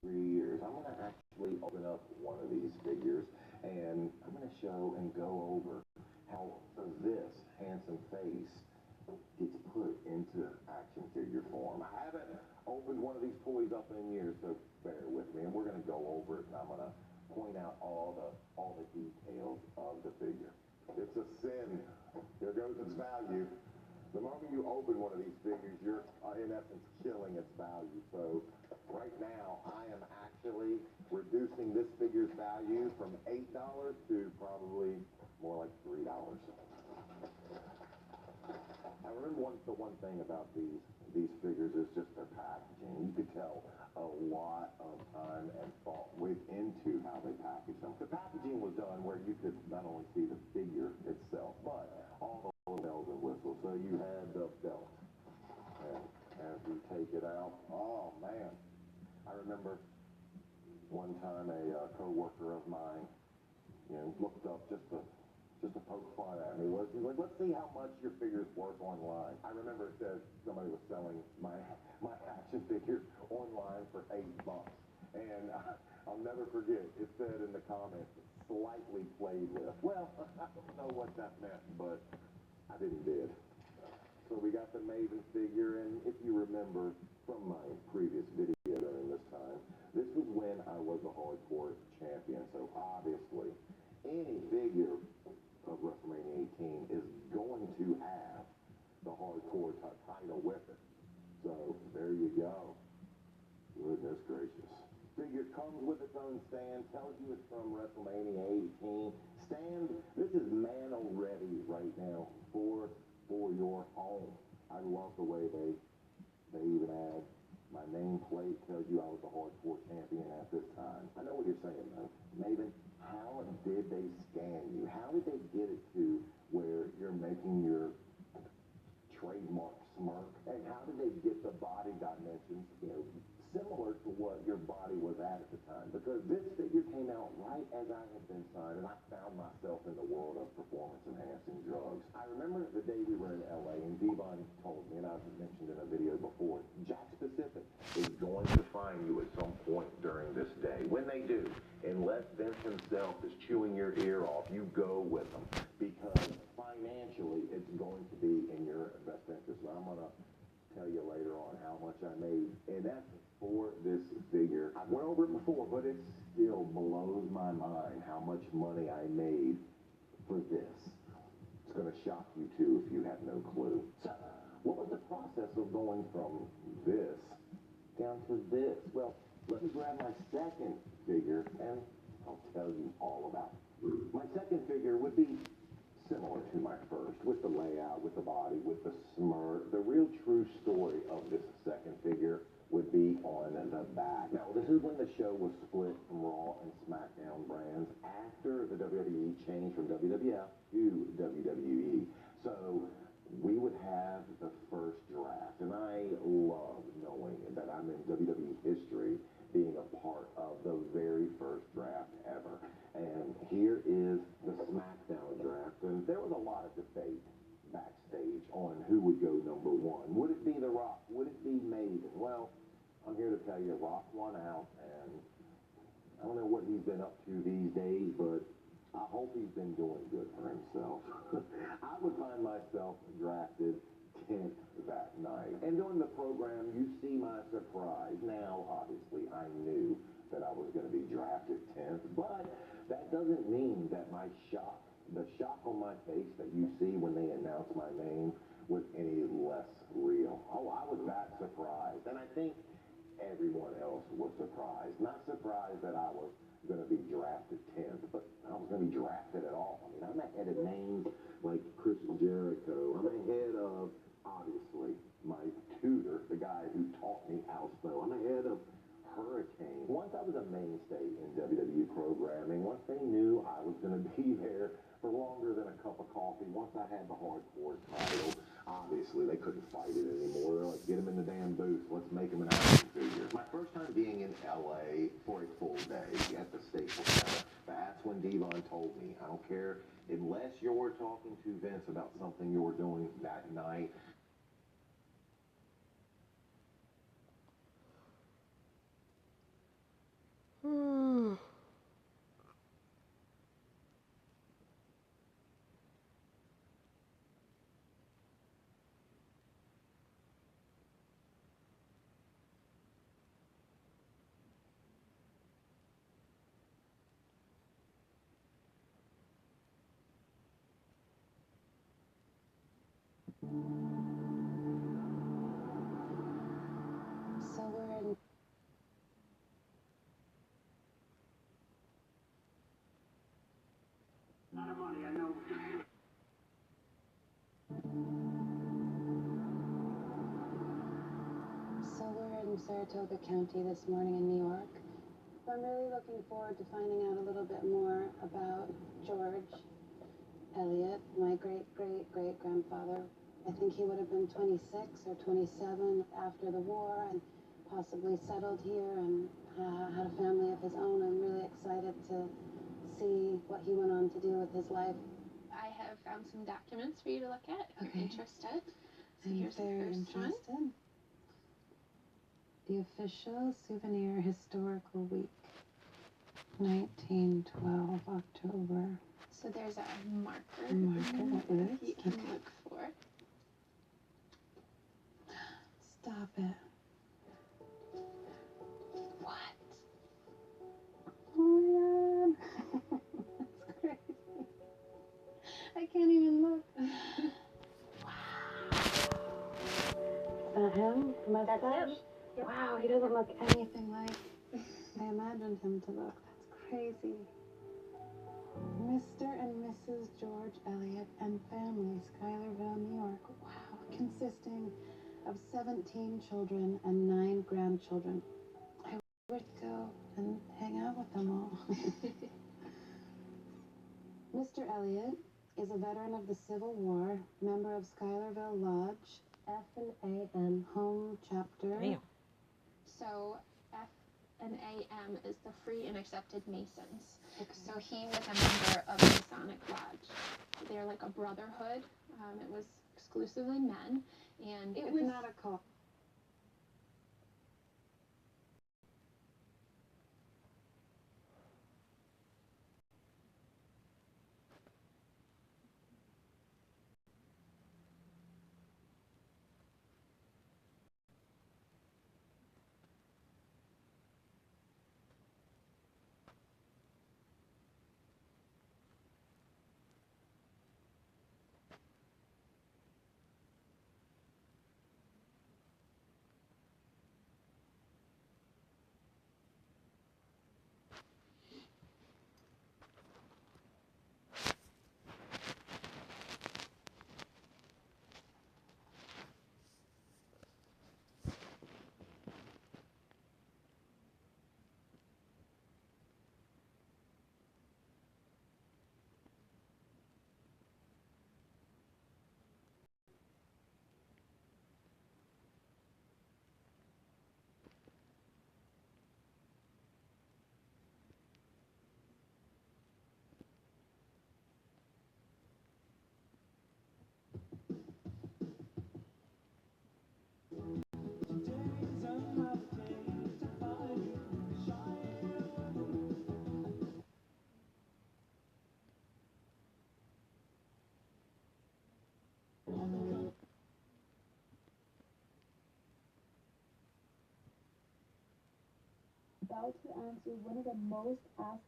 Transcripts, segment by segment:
3 years. I'm going to actually open up one of these figures, and I'm going to show and go over how this handsome face gets put into action figure form. I haven't opened one of these toys up in years, so bear with me, and we're going to go over it, and I'm going to point out all the details of the figure. It's a sin. There goes its value. The moment you open one of these figures, you're in essence killing its value. So right now, I am actually reducing this figure's value from $8 to probably more like $3. I remember the one thing about these figures is just their packaging. You could tell a lot of time and thought went into how they packaged them. The packaging was done where you could not only see the figure itself, but all the little bells and whistles. So you had the belt, and as you take it out, oh man, I remember one time a co-worker of mine, looked up just to poke fun at me. He's like, let's see how much your figure's worth online. I remember it said somebody was selling my action figure online for $8. And I'll never forget, it said in the comments, slightly played with. Well, I don't know what that meant, but I didn't bid. So we got the Maven figure, and if you remember from my previous video during this time, this was when I was a hardcore champion. So obviously, any figure of WrestleMania 18 is going to have the hardcore title with it. So there you go. Goodness gracious. Figure comes with its own stand, tells you it's from WrestleMania 18. Stand, this is Mano ready right now for your home. I love the way they even add my nameplate, tells you I was a hardcore champion at this time. I know what you're saying though. Maven, how did they scan you? How did they get it to where you're making your trademark smirk? And how did they get the body dimensions, similar to what your body was at the time? Because this figure came out right as I had been signed, and I found myself in the world of performance-enhancing drugs. I remember the day we were in LA, and B1g told me, and I've mentioned in a video before, Jack Specific is going to find you at some point during this day. When they do, unless Vince himself is chewing your ear off, you go with them, because financially it's going to be in your best interest. And I'm going to tell you later on how much I made in essence for this figure. I went over it before, but it still blows my mind how much money I made for this. It's going to shock you too if you have no clue. So what was the process of going from this down to this? Well, let me grab my second figure and I'll tell you all about it. My second figure would be similar to my first, with the layout, with the body, with the smirk. The real true story of this second figure would be on the back. Now, this is when the show was split from Raw and SmackDown brands after the WWE changed from WWF to WWE. So we would have the first draft, and I love knowing that I'm in WWE history, being a part of the very first draft ever. And here is the SmackDown draft, and there was a lot of debate backstage on who would go number one. Would it be The Rock? Would it be Maven? Well, I'm here to tell you, Rock won out, and I don't know what he's been up to these days, but I hope he's been doing good for himself. I would find myself drafted 10th that night. And during the program, you see my surprise. Now, obviously, I knew that I was going to be drafted 10th, but that doesn't mean that my shock, the shock on my face that you see when they announce my name, was any less real. Oh, I was that surprised. And I think everyone else was surprised. Not surprised that I was going to be drafted 10th, but I was going to be drafted at all. I mean, I'm ahead of names like Chris Jericho. I'm ahead of, obviously, my tutor, the guy who taught me house though. I'm ahead of Hurricane. Once I was a mainstay in WWE programming, once they knew I was going to be there for longer than a cup of coffee, once I had the hardcore title, obviously they couldn't fight it anymore. They're like, get him in the damn booth. Let's make him an action figure. My first time being in LA for a full day at the Staples Center, that's when B1g told me, I don't care, unless you're talking to Vince about something you're doing that night, So we're in Saratoga County this morning in New York. I'm really looking forward to finding out a little bit more about George Eliot, my great-great-great-grandfather. I think he would have been 26 or 27 after the war and possibly settled here and had a family of his own. I'm really excited to see what he went on to do with his life. I have found some documents for you to look at if you're interested. So I'm here's the very first interested. one. The Official Souvenir Historical Week, 1912, October. So there's a marker Marker, you can look for. Stop it. What? Oh my god. That's crazy. I can't even look. Wow. Is that him? Mustache? That's him. Yep. Wow, he doesn't look anything like I imagined him to look. That's crazy. Mr. and Mrs. George Eliot and family, Schuylerville, New York. Wow, consisting of 17 children and 9 grandchildren. I wish to go and hang out with them all. Mr. Eliot is a veteran of the Civil War, member of Schuylerville Lodge, F&AM Home Chapter. Damn. So F&AM is the Free and Accepted Masons. So he was a member of the Masonic Lodge. They're like a brotherhood. It was exclusively men, and it was not a cult. About to answer one of the most asked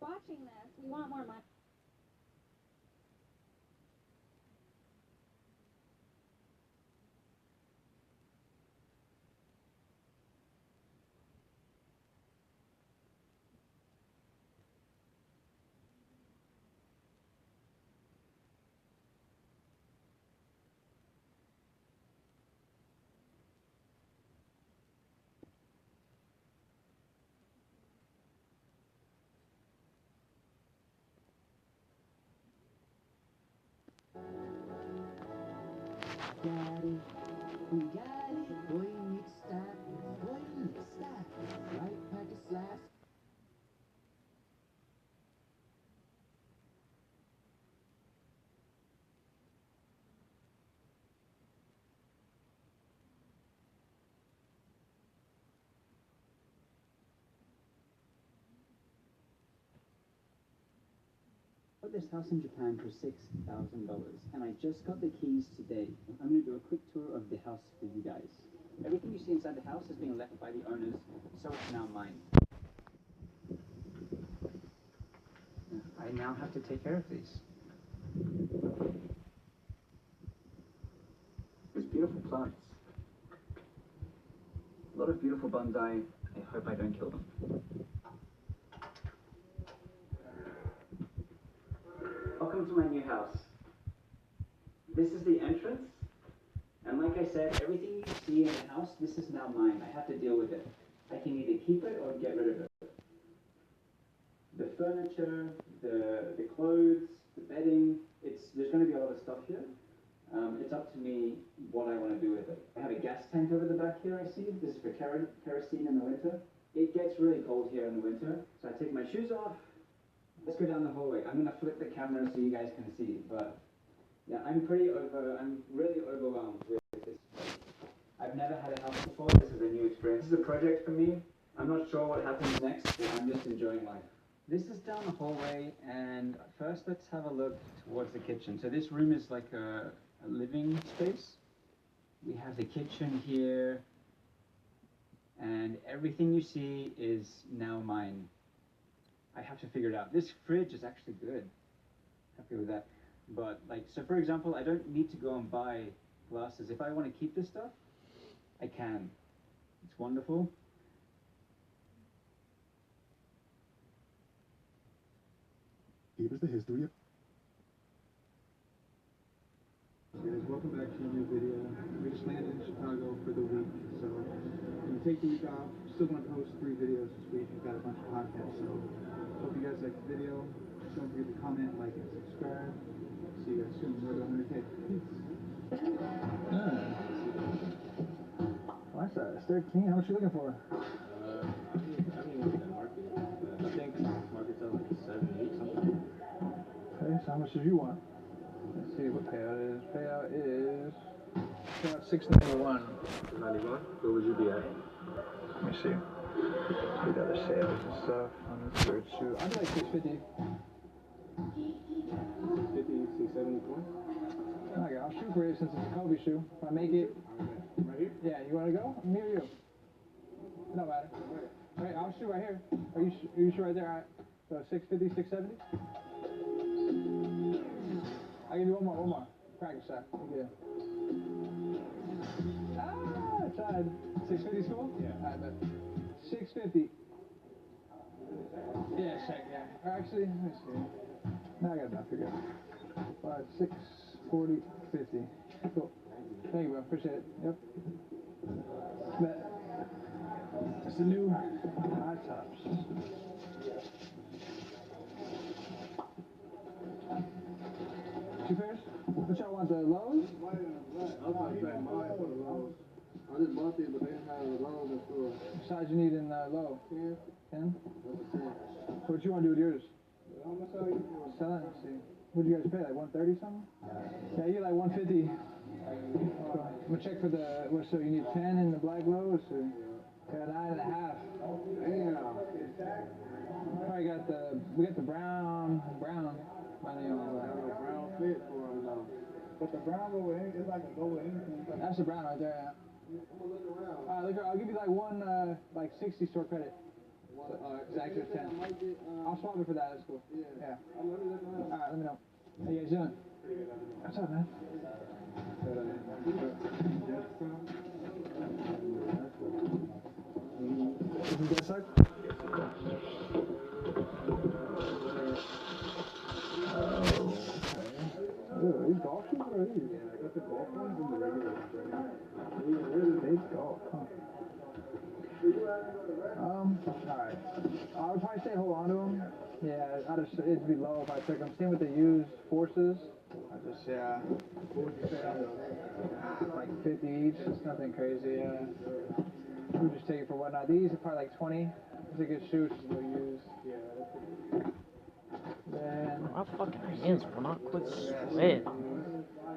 watching this. We want more money. Got it, we got it. Boy, you need to stop. Boy, you need to stop. Right back to slash. Bought this house in Japan for $6,000, and I just got the keys today. I'm going to do a quick tour of the house for you guys. Everything you see inside the house has been left by the owners, so it's now mine. I now have to take care of these. There's beautiful plants. A lot of beautiful bonsai. I hope I don't kill them. Welcome to my new house. This is the entrance. And like I said, everything you see in the house, this is now mine. I have to deal with it. I can either keep it or get rid of it. The furniture, the clothes, the bedding, there's going to be a lot of stuff here. It's up to me what I want to do with it. I have a gas tank over the back here, I see. This is for kerosene in the winter. It gets really cold here in the winter, so I take my shoes off. Let's go down the hallway. I'm going to flip the camera so you guys can see, but yeah, I'm really overwhelmed with this. I've never had a house before. This is a new experience. This is a project for me. I'm not sure what happens next, but I'm just enjoying life. This is down the hallway, and first let's have a look towards the kitchen. So this room is like a living space. We have the kitchen here, and everything you see is now mine. I have to figure it out. This fridge is actually good. Happy with that. But like, so for example, I don't need to go and buy glasses. If I want to keep this stuff, I can. It's wonderful. Here's the history of... Guys, welcome back to a new video. We just landed in Chicago for the week, so I'm gonna take the week off. Still gonna post 3 videos this week. We've got a bunch of content, so hope you guys like the video. Don't forget to comment, like, and subscribe. See you guys soon. We're at 100K. Peace. What's that? It's 13. How much are you looking for? I haven't looked at market. I think market's at like 7, 8 something. Okay, so how much did you want? Let's see what payout is. Payout is about 691. 91? Where would you be at? Let me see. See the other sales and stuff on this third shoe. I'd be like 650. 50, 674? Okay, I'll shoot for you since it's a Kobe shoe. If I make it. Right here? Yeah, you want to go? Me or you? No matter. Right, I'll shoot right here. Are you sure right there? All right. So 650, 670? I'll give you one more. Practice shot. Yeah. Ah, tried. 650 school? Yeah. All right, but 650. Yeah, check, yeah. Or actually, let me see. Now I got enough. You're good. 5, 6, 40, 50. Cool. Thank you, bro. Appreciate it. Yep. Bet. It's the new high tops. Two pairs? What y'all want, the lows? I just bought these, but they have a low that's for What size you need in low? 10. 10? That's a 10. What you want to do with yours? How much are you for? Sell it? Let's see. What do you guys pay? Like 130 something? Yeah, you like 150. Cool. I'm gonna check for the, what, so you need 10 in the black lows? So, yeah, 9.5. Damn. Probably got we got the brown money on I have a brown fit for them though. But the brown go with anything, it's like a go with anything. That's the brown right there, yeah. Alright, look, I'll give you like one, like 60 store credit. Exactly 10. I'll swap it for that, that's cool. Yeah. Alright, let me know. How you guys doing? What's up, man? You guys suck? Ooh, these golf shoes? What are these? Yeah, I got the golf ones and the regular ones right now. Big golf, huh? Alright. I would probably say hold on to them. Yeah, it'd be low if I took them. Same with the used Forces. Yeah. What would you say on those? Like 50 each. It's nothing crazy, yeah. We'll just take it for whatnot. These are probably like 20. It's a good shoe, it's just a little used. Yeah, that's a good. Then, My fucking hands will not quit sweating.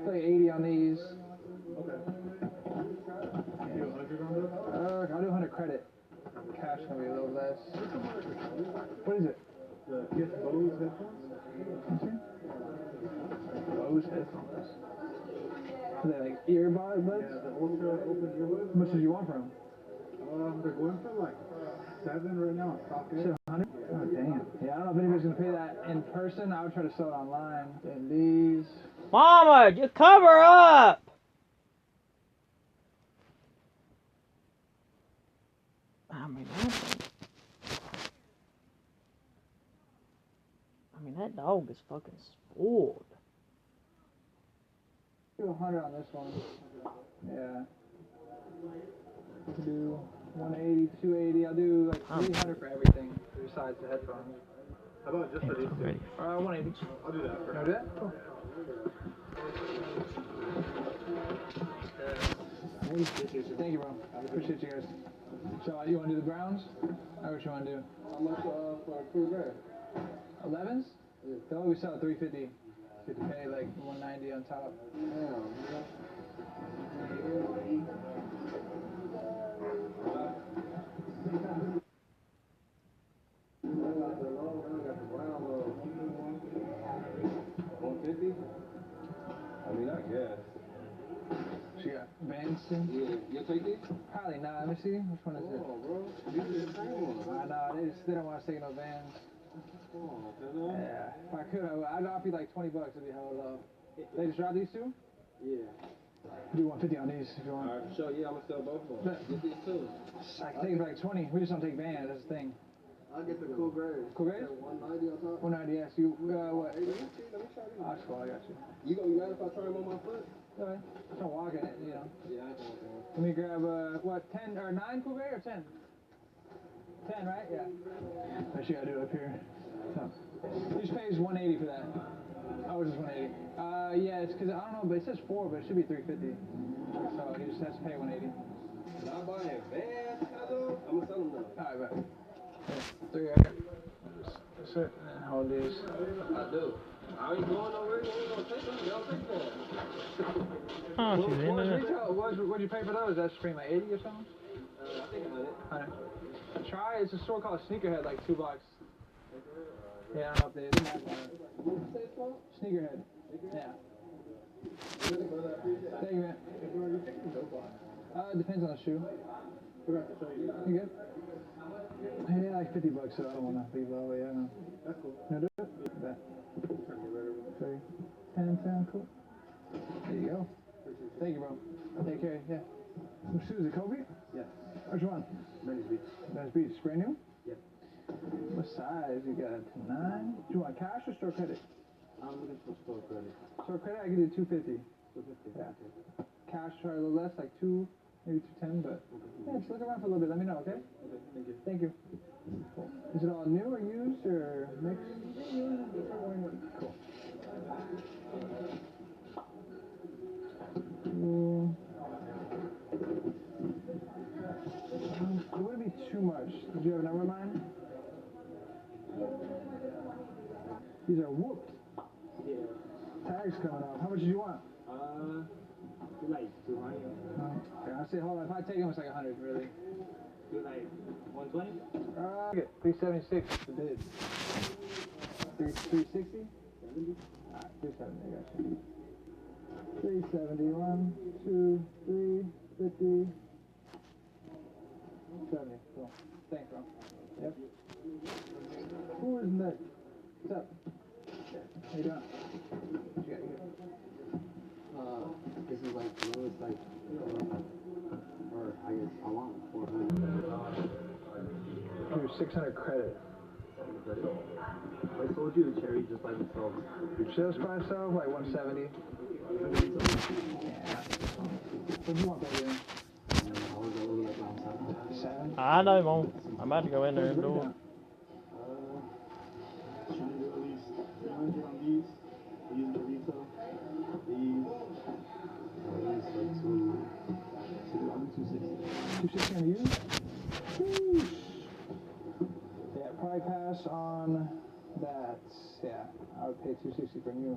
it's like 80 on these. Okay. You 100 on those? I'll do 100 credit. Cash gonna be a little less. What is it? The Kiss Bose headphones? Bose headphones. Are they like earbuds? Yeah, the Ultra Open Earbuds. How much did you want for them? They're going for like 7 right now. Stock it. 700? Oh, damn. Yeah, I don't know if anybody's gonna pay that in person. I would try to sell it online. And these. Mama, just cover up! That dog is fucking spoiled. Do 100 on this one. Yeah. Do 180, 280. I'll do like 300 for everything besides the headphones. How about just for these two? 180. I'll do that for You want to do that? Cool. Thank you, bro. I appreciate you guys. So, you want to do the browns? Or what you want to do? How much for a cool gray? 11s? Yeah. They'll always sell at 350. So you pay like 190 on top. I mean, I guess. So you got Vans too? Yeah. You'll take these? Probably not. Let me see. Which one is it? Oh, bro. These are the same ones. I know. They don't want us taking no Vans. Oh, Yeah. If I could, I'd offer you like 20 bucks. It'd be hella low. They just drop these two? Yeah. Do 150 on these if you want. Alright, sure. Yeah, I'm gonna sell both of them. Get these too. I can take it for like 20. We just don't take Vans. That's the thing. I'll get the cool gray. Cool gray? 190 on top. 190, yes. You, what? Hey, let me try these. That's cool. I got you. You gonna be mad if I try them on my foot? Alright. Just don't walk in it, you know. Yeah, I can walk Let me grab, what, 10 or 9 cool gray or 10? 10, right? Yeah. Actually, I do it up here. So, he just pays 180 for that. Oh, it's just 180. Yeah, it's because, I don't know, but it says 4, but it should be 350. So he just has to pay 180. Can I buy in Vans, Hello? I'm gonna sell them now. Alright, bet. Yeah, 3 right here. That's it. And hold these. I do. I ain't going nowhere. You ain't gonna take them. Y'all take that. Oh, she's in there. Retail, what'd you pay for those? That's pretty like 80 or something? I think 100. 100. Try, it's a store called Sneakerhead, like $2. Yeah, I don't know if they have one. What did you say it's called? Sneakerhead. Yeah. Thank you, man. It depends on the shoe. You good? Yeah, like 50 bucks, so I don't want to leave all the way. Yeah, That's cool. no, do it? Bet. 10, cool. There you go. Thank you, bro. Take care, yeah. What shoes, is it Kobe? Yeah. Which one? Venice Beach. Venice Beach, brand new? Yeah. What size? You got 9? Do you want cash or store credit? I'm looking for store credit. Store credit, I can do 250. 250. Yeah. Cash, try a little less, like 2, maybe 210, but yeah, just look around for a little bit. Let me know, okay? Okay, thank you. Thank you. Cool. Is it all new or used or mixed? Cool. It wouldn't be too much. Did you have a number in mind? These are whooped. Yeah. Tags coming up. How much did you want? Like 200. Okay, I'll say, hold on. If I take them, it's like 100, really. Do like 120? Okay, 376 is the bid. 360? 70? Alright, 370, I got you. 370, 1, 2, 3, 50, 70. Cool. Thanks, bro. Yep. Who is next? What's up? How you doing? What you got here? This is like, it's like, or I guess I want 400. Here's 600 credit. I sold you the cherry just by itself. Just by itself, like 170. Yeah. What do you want, baby? I was a little like around 7. 7? I know, Mom. I'm about to go in there and do it. Trying to do at least 300 on these. Using the retail. These. At least like 260. 260 on you? Sheesh. Yeah, probably pass on that. Yeah, I would pay 260 from you.